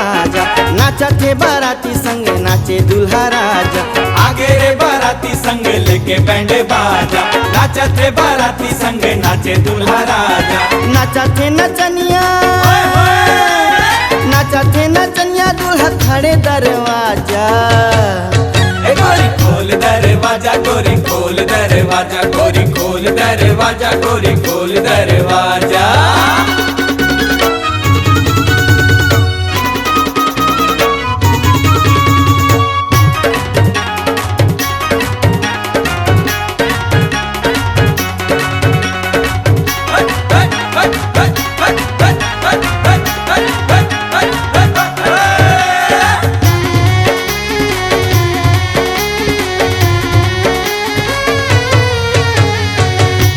बाजा। नाचा थे बाराती संग नाचे दूल्हा राजा। आगे रे बाराती संग लेके बैंड बाजा। नाचा थे बाराती संग नाचे दूल्हा राजा। नाचा थे नचनिया, नाचा थे नचनिया दूल्हा खड़े दरवाजा। गोरी खोल दरवाजा, गोरी खोल दरवाजा, गोरी खोल दरवाजा, गोरी खोल दरवाजा।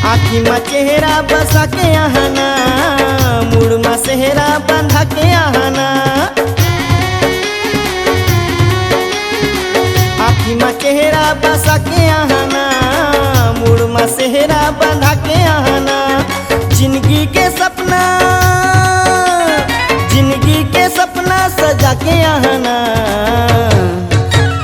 आखी में चेहरा बसा के आहाना, मुड़ में सेहरा बंधा के आहाना। आखी में चेहरा बसा के आहाना, मुड़ में सेहरा बंधा के आहाना। जिंदगी के सपना, जिंदगी के सपना सजा के आहाना।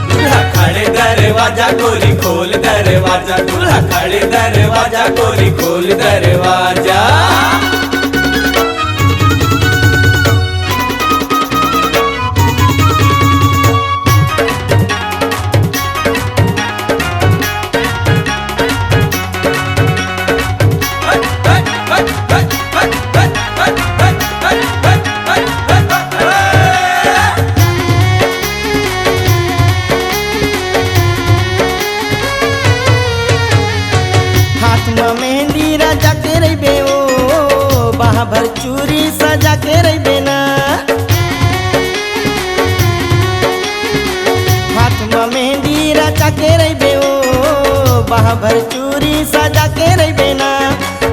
दूल्हा खड़े दरवाजा, गोरी खोल दरवाजा, दूल्हा खड़े दरवाजा, गोरी खोल दरवाजा। हाथ में मेहंदी राजा के रही ओ, बाह भर चूरी सजा के रही ना। हाथ में मेहंदी राजा के रही ओ, बाह भर चूरी सजा के रही ना।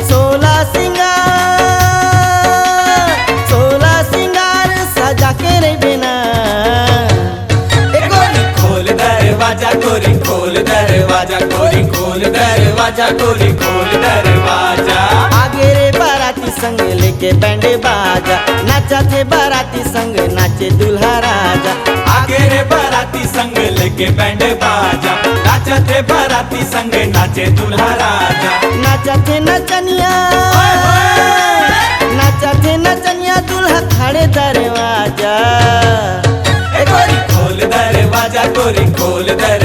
16 सिंगार सजा के रही ना। गोरी खोल दरवाजा, गोरी खोल दरवाजा, गोरी खोल दरवाजा, गोरी खोल दरवाजा। आगे रे बाराती संग लेके बैंड बाजा। नाचा थे बाराती संग नाचे दूल्हा राजा। आगे रे बाराती संग लेके बैंड बाजा। नाचा थे बाराती संग नाचे दूल्हा राजा। नाचा थे नचनिया, नाचा थे नचनिया दूल्हा खड़े दरवाजा। गोरी खोल दरवाजा, गोरी खोल दरवाजा।